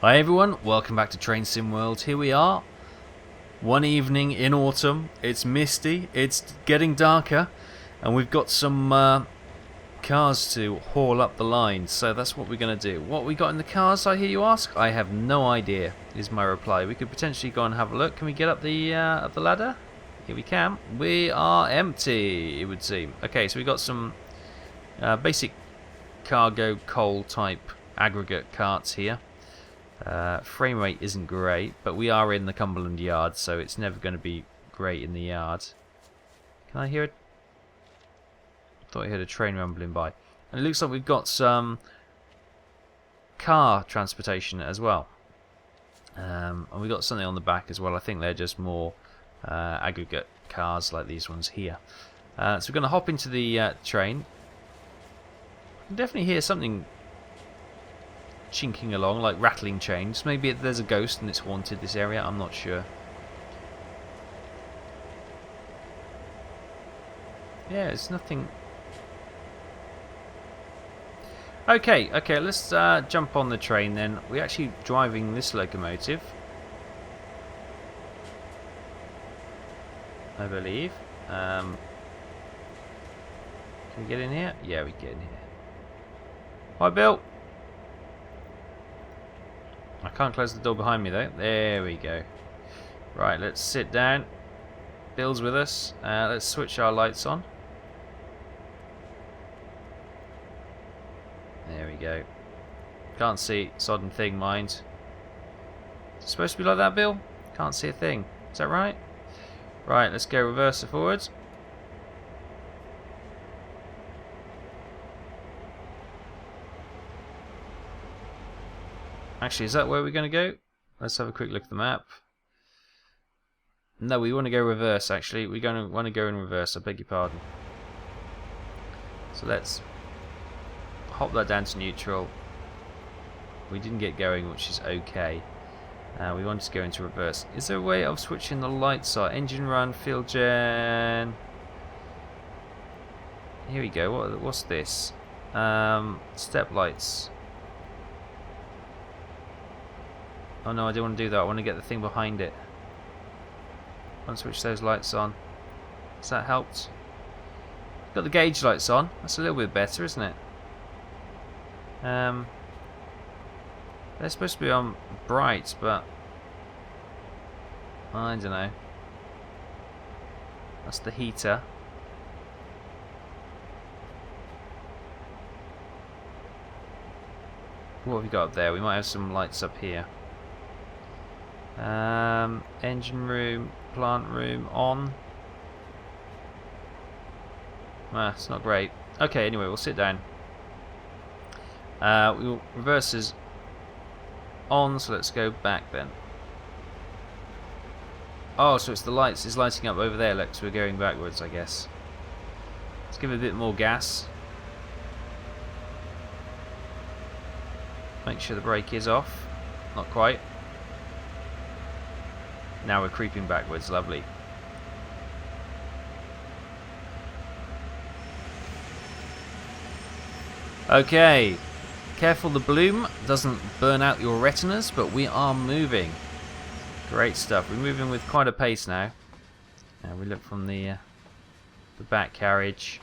Hi everyone, welcome back to Train Sim World. Here we are, one evening in autumn. It's misty, it's getting darker, and we've got some cars to haul up the line. So that's what we're going to do. What we got in the cars, I hear you ask? I have no idea, is my reply. We could potentially go and have a look. Can we get up the ladder? Here we can. We are empty, it would seem. Okay, so we got some basic cargo coal type aggregate carts here. Frame rate isn't great, but we are in the Cumberland yard, so it's never going to be great in the yard. Can I hear it? I thought I heard a train rumbling by. And it looks like we've got some car transportation as well. And we've got something on the back as well. I think they're just more aggregate cars like these ones here. So we're going to hop into the train. I can definitely hear something chinking along, like rattling chains. Maybe there's a ghost and it's haunted this area, I'm not sure. Yeah, it's nothing. Okay, let's jump on the train then. We're actually driving this locomotive, I believe. Can we get in here? Yeah, we get in here. Hi, Bill. I can't close the door behind me though. There we go. Right, let's sit down. Bill's with us. Let's switch our lights on. There we go. Can't see sodden thing, mind. Is it supposed to be like that, Bill? Can't see a thing. Is that right? Right, let's go reverse forwards. Actually, is that where we're going to go? Let's have a quick look at the map. No, we want to go reverse, actually. We're going to want to go in reverse, I beg your pardon. So let's hop that down to neutral. We didn't get going, which is okay. We wanted to go into reverse. Is there a way of switching the lights on? Engine run, fuel gen. Here we go. What's this? Step lights. Oh no, I don't want to do that. I want to get the thing behind it. I want to switch those lights on. Has that helped? Got the gauge lights on. That's a little bit better, isn't it? They're supposed to be on bright, but I don't know. That's the heater. What have we got up there? We might have some lights up here. Engine room, plant room on. It's not great. Okay, anyway, we'll sit down. We'll reverse is on, so let's go back then. Oh, so it's the lights is lighting up over there. Look, so we're going backwards, I guess. Let's give it a bit more gas. Make sure the brake is off. Not quite. Now we're creeping backwards, lovely. Okay, careful the bloom doesn't burn out your retinas, but we are moving. Great stuff, we're moving with quite a pace now. Now we look from the back carriage.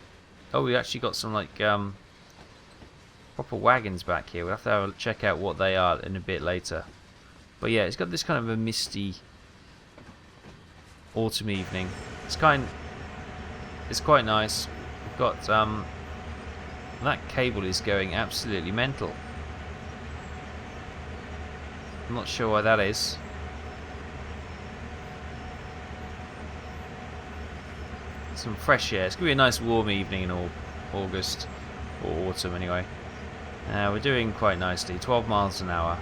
Oh, we actually got some like proper wagons back here. We'll have to check out what they are in a bit later. But yeah, it's got this kind of a misty autumn evening. It's quite nice. We've got that cable is going absolutely mental. I'm not sure why that is. Some fresh air. It's gonna be a nice warm evening in August or autumn anyway. We're doing quite nicely. 12 miles an hour.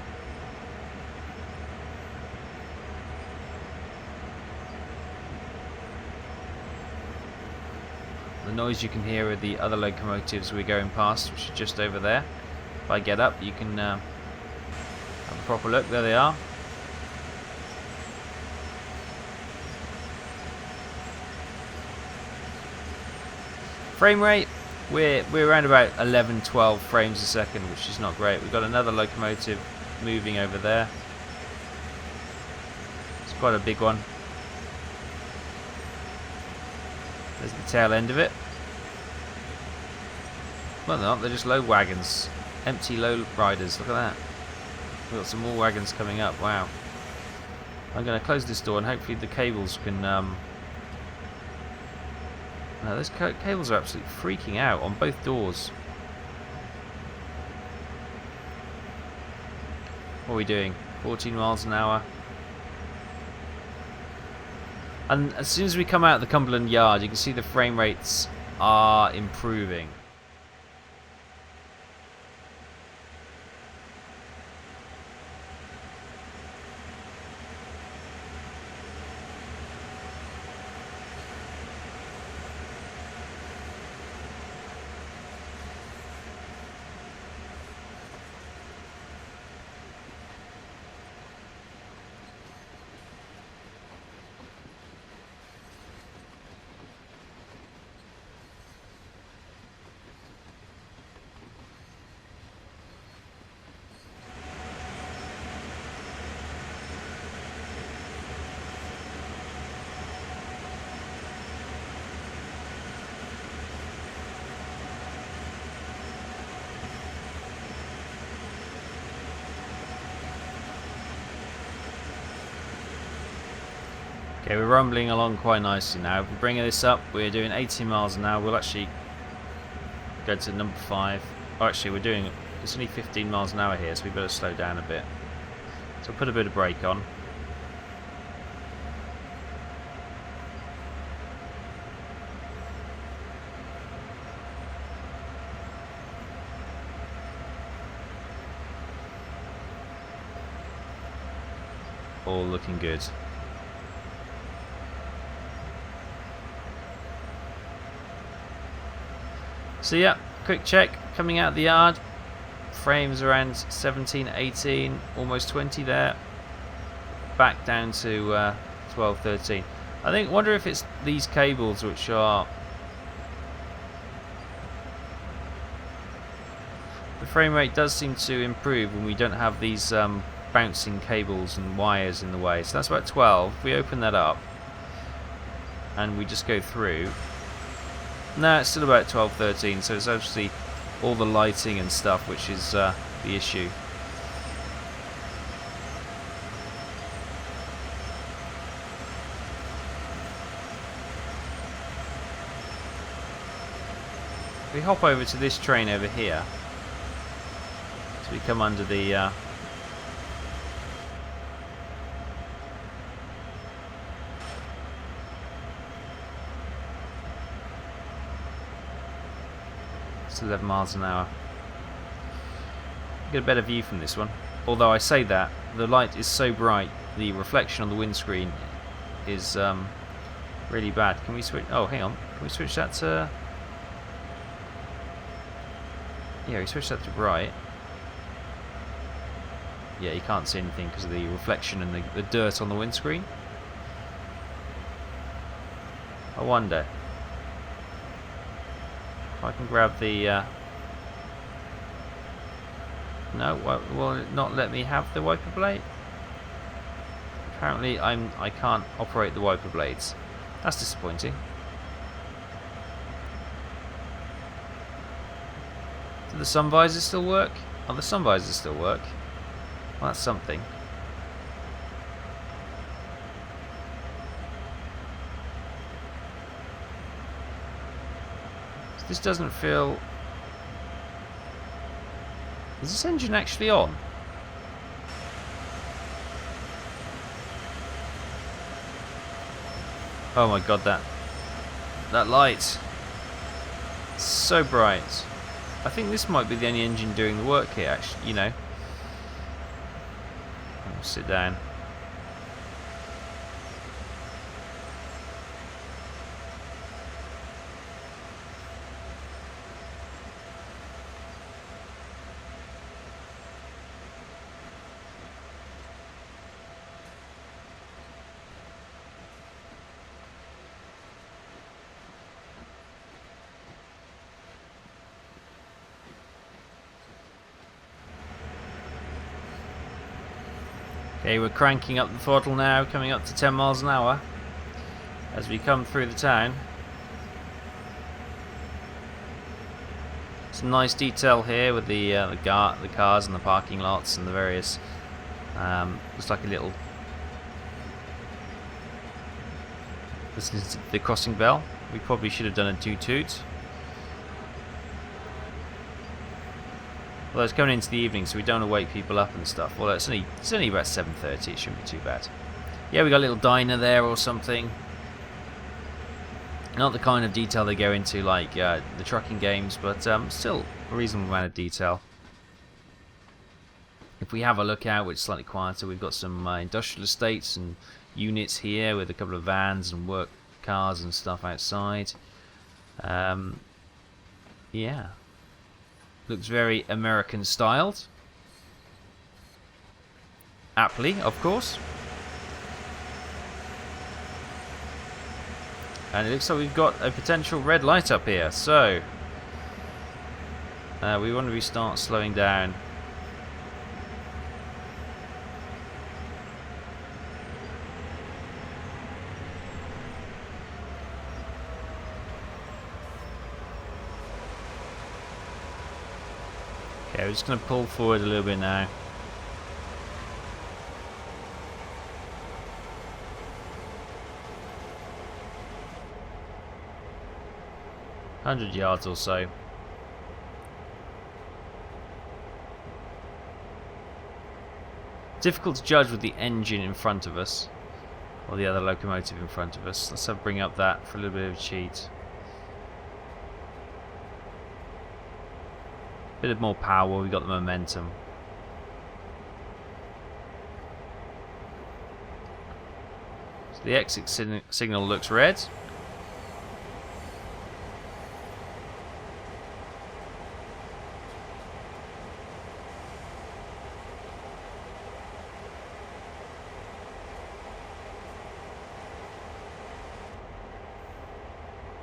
The noise you can hear are the other locomotives we're going past, which are just over there. If I get up, you can have a proper look. There they are. Frame rate, we're around about 11-12 frames a second, which is not great. We've got another locomotive moving over there. It's quite a big one. There's the tail end of it. Well, they're not, they're just load wagons. Empty load riders, look at that. We've got some more wagons coming up, wow. I'm going to close this door and hopefully the cables can... No, those cables are absolutely freaking out on both doors. What are we doing? 14 miles an hour. And as soon as we come out of the Cumberland yard, you can see the frame rates are improving. Okay, we're rumbling along quite nicely now. If we're bringing this up, we're doing 18 miles an hour. We'll actually go to number 5. Oh, actually, it's only 15 miles an hour here, so we better slow down a bit. So put a bit of brake on. All looking good. So yeah, quick check coming out of the yard. Frames around 17, 18, almost 20 there. Back down to 12, 13. Wonder if it's these cables which are... The frame rate does seem to improve when we don't have these bouncing cables and wires in the way. So that's about 12. If we open that up and we just go through... No, it's still about 12, 13, so it's obviously all the lighting and stuff which is the issue. If we hop over to this train over here, so we come under the... It's 11 miles an hour. Get a better view from this one. Although I say that, the light is so bright, the reflection on the windscreen is really bad. Can we switch? Oh, hang on. Can we switch that to... Yeah, we switch that to bright. Yeah, you can't see anything because of the reflection and the dirt on the windscreen. I wonder if I can grab the... No, will it not let me have the wiper blade? Apparently I can't operate the wiper blades. That's disappointing. Do the sun visors still work? Oh, the sun visors still work. Well, that's something. This doesn't feel... Is this engine actually on? Oh my god, that light. It's so bright. I think this might be the only engine doing the work here, actually, you know. I'll sit down. Okay, we're cranking up the throttle now, coming up to 10 miles an hour as we come through the town. Some nice detail here with the cars and the parking lots and the various. Looks like a little. This is the crossing bell. We probably should have done a toot. Well, it's coming into the evening, so we don't want to wake people up and stuff. Well, it's only about 7:30. It shouldn't be too bad. Yeah, we got a little diner there or something. Not the kind of detail they go into like the trucking games, but still a reasonable amount of detail. If we have a look out, which is slightly quieter, we've got some industrial estates and units here with a couple of vans and work cars and stuff outside. Yeah. Looks very American styled. Aptly, of course. And it looks like we've got a potential red light up here, so we want to start slowing down. Okay, we're just going to pull forward a little bit now. $100 yards or so. Difficult to judge with the engine in front of us, or the other locomotive in front of us. Let's bring up that for a little bit of a cheat. Bit of more power, we got the momentum. So the exit signal looks red.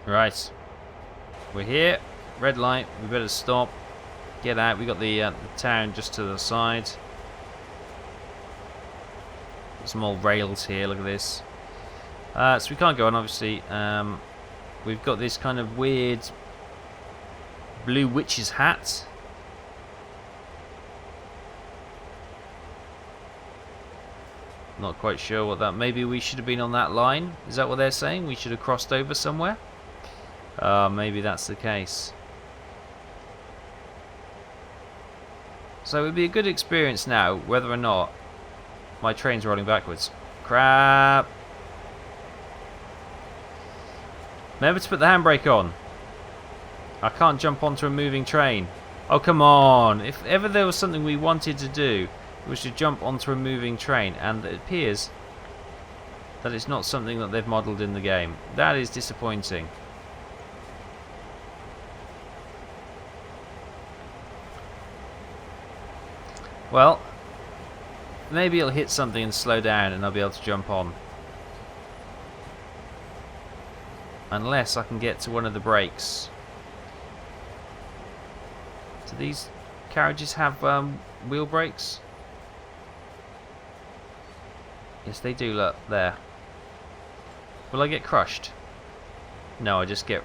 Right, we're here. Red light. We better stop. Get out. We got the town just to the side. Some old rails here. Look at this. So we can't go on, obviously. We've got this kind of weird blue witch's hat. Not quite sure what that. Maybe we should have been on that line. Is that what they're saying? We should have crossed over somewhere. Maybe that's the case. So it would be a good experience now, whether or not my train's rolling backwards. Crap! Remember to put the handbrake on. I can't jump onto a moving train. Oh, come on! If ever there was something we wanted to do, it was to jump onto a moving train, and it appears that it's not something that they've modelled in the game. That is disappointing. Well, maybe it'll hit something and slow down and I'll be able to jump on. Unless I can get to one of the brakes. Do these carriages have wheel brakes? Yes, they do, look, there. Will I get crushed? No, I just get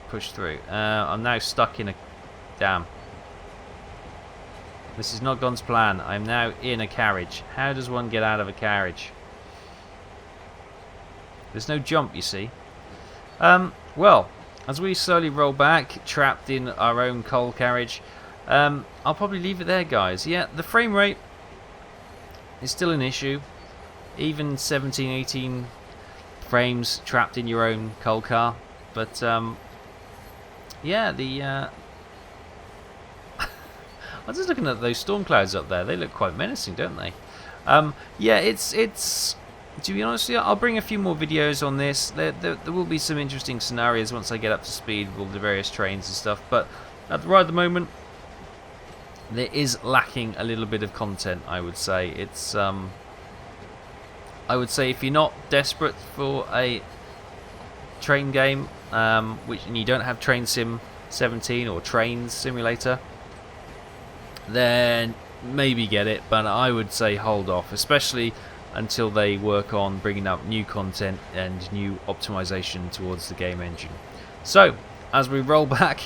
pushed through. I'm now stuck in a... Damn. This is not gone to plan. I'm now in a carriage. How does one get out of a carriage? There's no jump, you see. Well, as we slowly roll back, trapped in our own coal carriage, I'll probably leave it there, guys. Yeah, the frame rate is still an issue. Even 17, 18 frames trapped in your own coal car. But, yeah, the... I'm just looking at those storm clouds up there. They look quite menacing, don't they? Yeah, it's. To be honest with you, I'll bring a few more videos on this. There will be some interesting scenarios once I get up to speed with all the various trains and stuff. But right at the moment, there is lacking a little bit of content. I would say it's. I would say if you're not desperate for a train game, and you don't have Train Sim 17 or Trains Simulator, then maybe get it, but I would say hold off, especially until they work on bringing out new content and new optimization towards the game engine. So, as we roll back,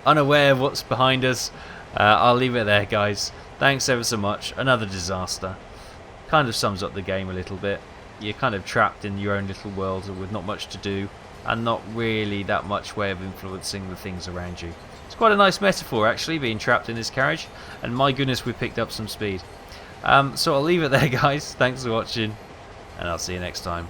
unaware of what's behind us, I'll leave it there, guys. Thanks ever so much. Another disaster. Kind of sums up the game a little bit. You're kind of trapped in your own little world with not much to do, and not really that much way of influencing the things around you. It's quite a nice metaphor, actually, being trapped in this carriage, and my goodness, we picked up some speed. So I'll leave it there, guys. Thanks for watching, and I'll see you next time.